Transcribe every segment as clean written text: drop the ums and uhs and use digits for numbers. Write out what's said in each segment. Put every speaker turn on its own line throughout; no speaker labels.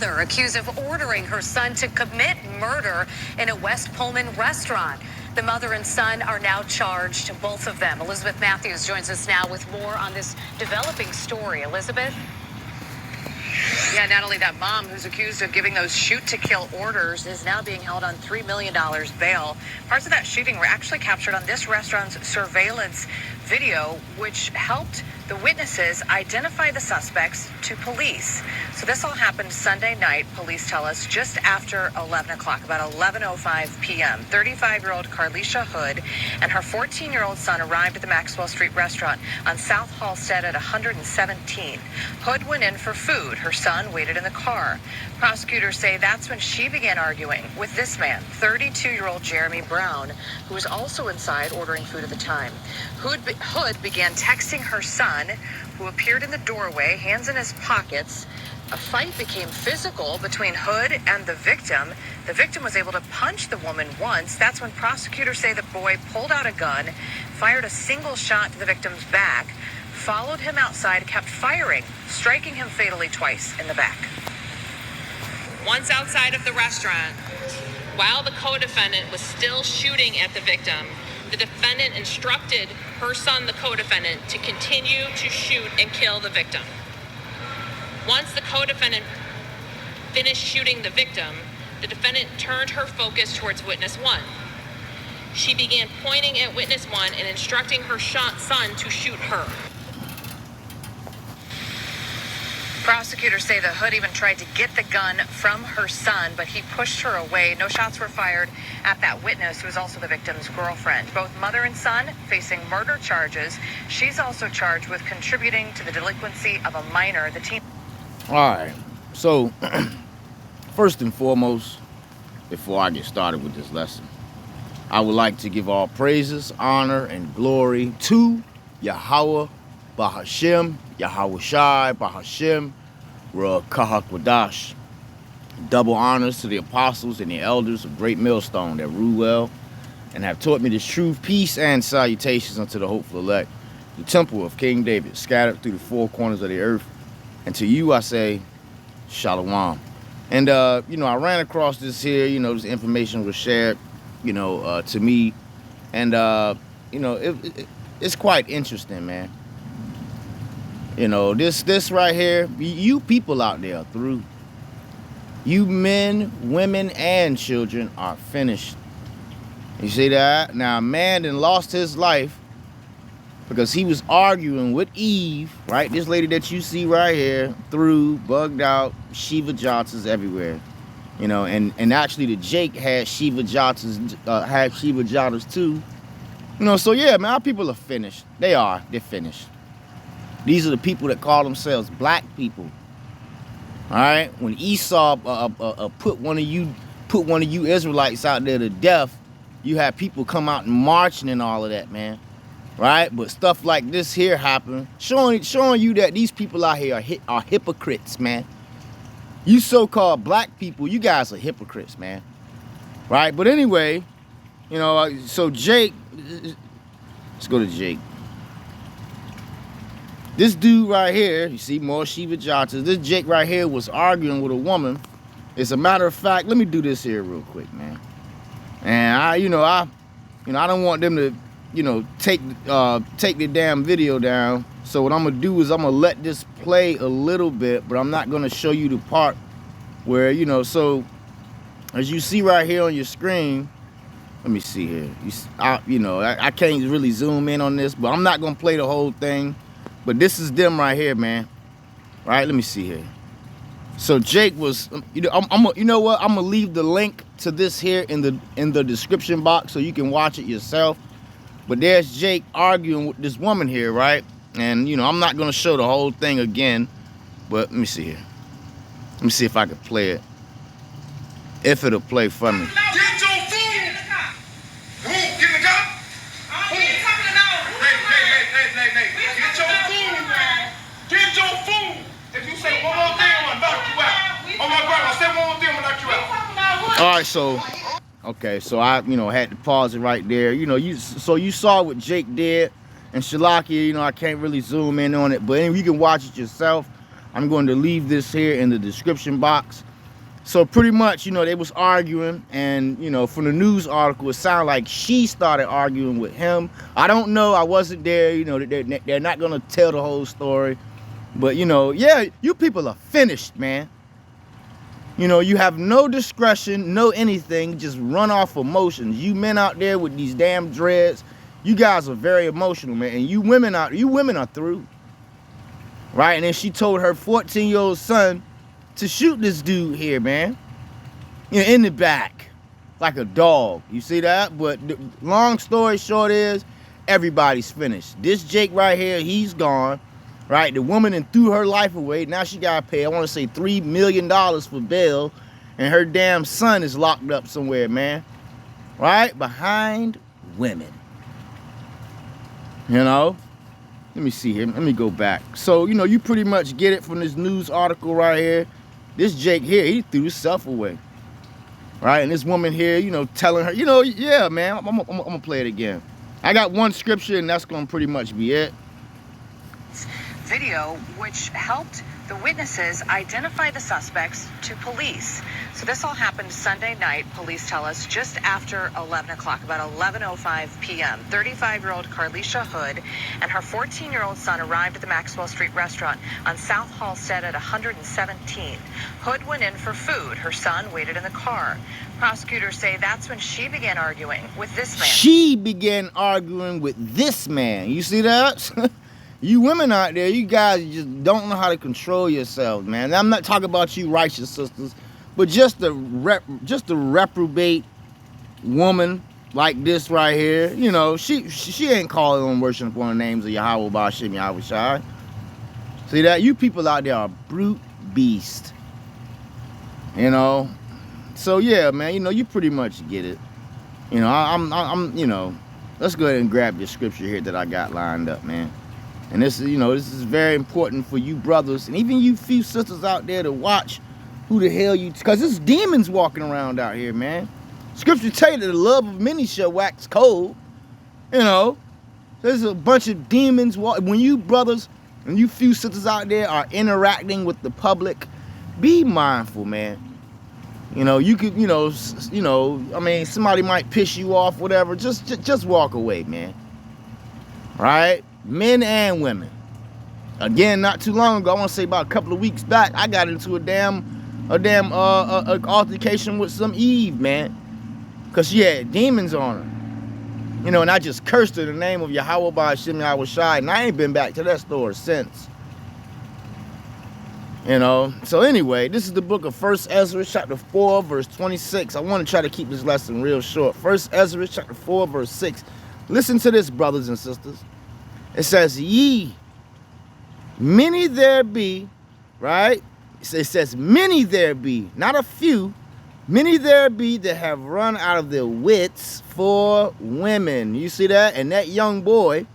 Mother accused of ordering her son to commit murder in a West Pullman restaurant. The mother and son are now charged, both of them. Elizabeth Matthews joins us now with more on this developing story. Elizabeth?
Yeah, not only that, mom, who's accused of giving those shoot-to-kill orders, is now being held on $3 million bail. Parts of that shooting were actually captured on this restaurant's surveillance video, which helped the witnesses identify the suspects to police. So this all happened Sunday night, police tell us, just after 11 o'clock, about 11:05 p.m. 35-year-old Carlisha Hood and her 14-year-old son arrived at the Maxwell Street restaurant on South Halstead at 117. Hood went in for food. Her son waited in the car. Prosecutors say that's when she began arguing with this man, 32-year-old Jeremy Brown, who was also inside ordering food at the time. Hood began texting her son, who appeared in the doorway, hands in his pockets. A fight became physical between Hood and the victim. The victim was able to punch the woman once. That's when prosecutors say the boy pulled out a gun, fired a single shot to the victim's back, followed him outside, kept firing, striking him fatally twice in the back.
Once outside of the restaurant, while the co-defendant was still shooting at the victim, the defendant instructed her son, the co-defendant, to continue to shoot and kill the victim. Once the co-defendant finished shooting the victim, the defendant turned her focus towards witness one. She began pointing at witness one and instructing her son to shoot her.
Prosecutors say the Hood even tried to get the gun from her son, but he pushed her away. No shots were fired at that witness, who is also the victim's girlfriend. Both mother and son facing murder charges. She's also charged with contributing to the delinquency of a minor. The team.
All right. So, first and foremost, before I get started with this lesson, I would like to give all praises, honor, and glory to Yahweh Bahashem, Yahweh Shai Bahashem, Ruach. Double honors to the apostles and the elders of Great Millstone that rule well and have taught me this truth, peace, and salutations unto the hopeful elect, the temple of King David, scattered through the four corners of the earth. And to you I say, Shalom. And, I ran across this here, this information was shared, to me. And, it's quite interesting, man. This right here, you people out there through, you men, women, and children are finished. You see that? Now, a man then lost his life because he was arguing with Eve, right? This lady that you see right here, through, bugged out, Shiva Johnsons everywhere. And actually the Jake had Shiva Johnsons, too. So yeah, man, our people are finished. They're finished. These are the people that call themselves black people. All right, when Esau put one of you Israelites out there to death, you have people come out and marching and all of that, man. Right? But stuff like this here happened, showing you that these people out here are hypocrites, man. You so-called black people, you guys are hypocrites, man. Right? But anyway, so Jake, let's go to Jake. This dude right here, you see more Shiva Johnson. This Jake right here was arguing with a woman. As a matter of fact, let me do this here real quick, man. And I don't want them to, take the damn video down. So what I'm gonna do is I'm gonna let this play a little bit, but I'm not gonna show you the part where, so as you see right here on your screen, let me see here. I can't really zoom in on this, but I'm not gonna play the whole thing. But this is them right here, man. Right? Let me see here. So Jake was, you know what? I'm gonna leave the link to this here in the description box so you can watch it yourself. But there's Jake arguing with this woman here, right? And I'm not gonna show the whole thing again. But let me see here. Let me see if I can play it. If it'll play for me. All right, so I had to pause it right there. You saw what Jake did, and Shalakia, I can't really zoom in on it, but anyway, you can watch it yourself. I'm going to leave this here in the description box. So pretty much, you know, they was arguing, and, you know, from the news article, it sounded like she started arguing with him. I don't know. I wasn't there. You know, they're not going to tell the whole story. But, you know, yeah, you people are finished, man. You know, you have no discretion, no anything, just run off emotions. You men out there with these damn dreads, you guys are very emotional, man. And you women are through. Right? And then she told her 14-year-old son to shoot this dude here, man. You know, in the back, like a dog. You see that? But the long story short is, everybody's finished. This Jake right here, he's gone. Right? The woman then threw her life away. Now she got to pay, I want to say, $3 million for bail. And her damn son is locked up somewhere, man. Right? Behind women. You know? Let me see here. Let me go back. So, you know, you pretty much get it from this news article right here. This Jake here, he threw himself away. Right? And this woman here, you know, telling her, you know, yeah, man, I'm going to play it again. I got one scripture, and that's going to pretty much be it.
Video which helped the witnesses identify the suspects to police. So this all happened Sunday night, police tell us, just after 11 o'clock, about 11:05 p.m. 35-year-old Carlisha Hood and her 14-year-old son arrived at the Maxwell Street restaurant on South Halstead at 117. Hood went in for food. Her son waited in the car. Prosecutors say that's when she began arguing with this man.
She began arguing with this man. You see that? You women out there, you guys just don't know how to control yourselves, man. I'm not talking about you righteous sisters, but just the reprobate woman like this right here. You know, she ain't calling on worship upon the names of Yahweh, Ba'ashem, Yahweh Shai. See that? You people out there are brute beast. You know? So yeah, man, you know, you pretty much get it. You know, I'm you know, let's go ahead and grab the scripture here that I got lined up, man. And this is, you know, this is very important for you brothers and even you few sisters out there to watch who the hell you, because there's demons walking around out here, man. Scripture tell you that the love of many shall wax cold. You know, there's a bunch of demons. When you brothers and you few sisters out there are interacting with the public, be mindful, man. You know, you could, you know, I mean, somebody might piss you off, whatever. Just walk away, man. Right? Men and women. Again, not too long ago, I want to say about a couple of weeks back, I got into a damn altercation with some Eve, man, because she had demons on her. You know, and I just cursed her in the name of Yahweh Ba'ashem Yahweh Shai, and I ain't been back to that store since. You know, so anyway, this is the book of 1 Ezra chapter 4 verse 26. I want to try to keep this lesson real short. 1 Ezra chapter 4 verse 6. Listen to this, brothers and sisters. It says, ye, many there be, right? It says, many there be, not a few, many there be that have run out of their wits for women. You see that? And that young boy,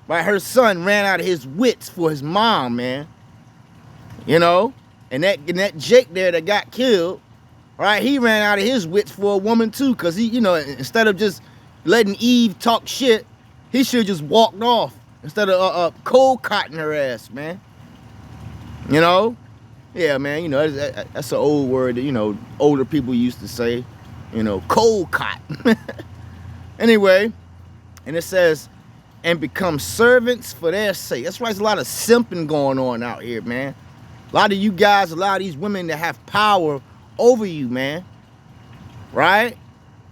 right, her son ran out of his wits for his mom, man. You know? And that Jake there that got killed, right, he ran out of his wits for a woman too, because he, you know, instead of just letting Eve talk shit, he should have just walked off. Instead of cold cotton her ass, man. You know? Yeah, man, you know, that's an old word that, you know, older people used to say. You know, cold cotton. Anyway, and it says, and become servants for their sake. That's why there's a lot of simping going on out here, man. A lot of you guys, a lot of these women that have power over you, man. Right?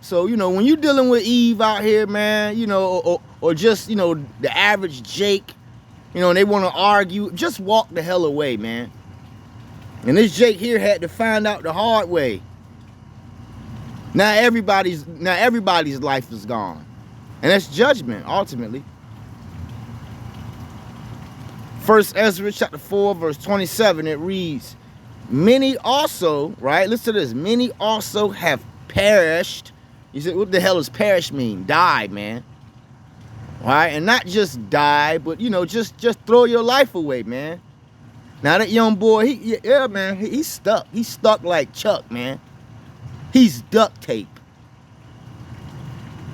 So, you know, when you're dealing with Eve out here, man, you know, or just, you know, the average Jake, you know, and they want to argue, just walk the hell away, man. And this Jake here had to find out the hard way. Now everybody's life is gone. And that's judgment, ultimately. 1 Ezra chapter 4, verse 27, it reads, many also, right, listen to this, many also have perished. You said, what the hell does perish mean? Die, man. Right? And not just die, but, you know, just throw your life away, man. Now, that young boy, yeah, man, he's stuck. He's stuck like Chuck, man. He's duct tape.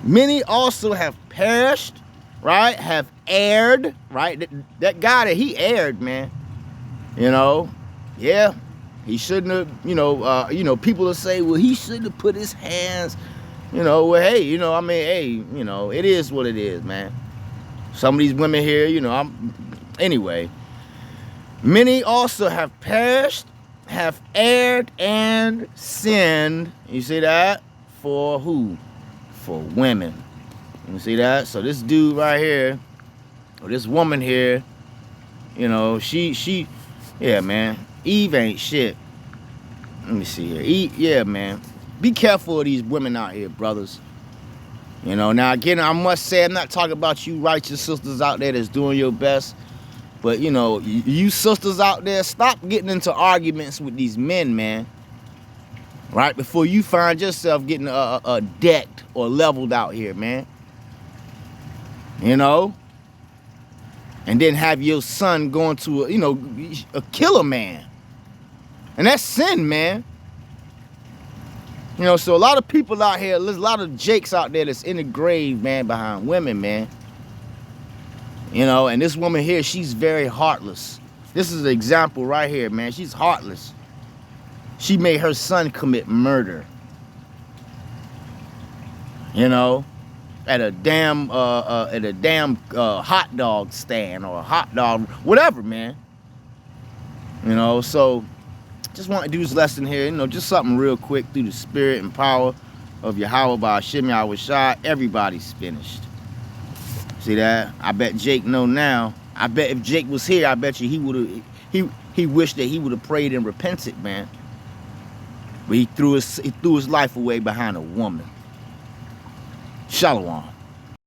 Many also have perished, right? Have erred, right? That guy that he erred, man. You know? Yeah, he shouldn't have, people will say, well, he shouldn't have put his hands, well, hey, it is what it is, man. Some of these women here, anyway. Many also have perished, have erred, and sinned. You see that? For who? For women. You see that? So this dude right here, or this woman here, yeah, man. Eve ain't shit. Let me see here. Yeah, man. Be careful of these women out here, brothers. Now again, I must say, I'm not talking about you righteous sisters out there that's doing your best. But, you sisters out there, stop getting into arguments with these men, man. Right? Before you find yourself getting decked or leveled out here, man. And then have your son going to, a killer man. And that's sin, man. So a lot of people out here, there's a lot of jakes out there that's in the grave, man, behind women, man. And this woman here, she's very heartless. This is an example right here, man. She's heartless. She made her son commit murder. At a damn hot dog stand or a hot dog, whatever, man. So just want to do this lesson here, just something real quick through the spirit and power of Yahweh by Hashem Yahweh Shai. Everybody's finished. See that? I bet Jake know now. I bet if Jake was here, I bet you he would have. He wished that he would have prayed and repented, man. But he threw his life away behind a woman. Shalom.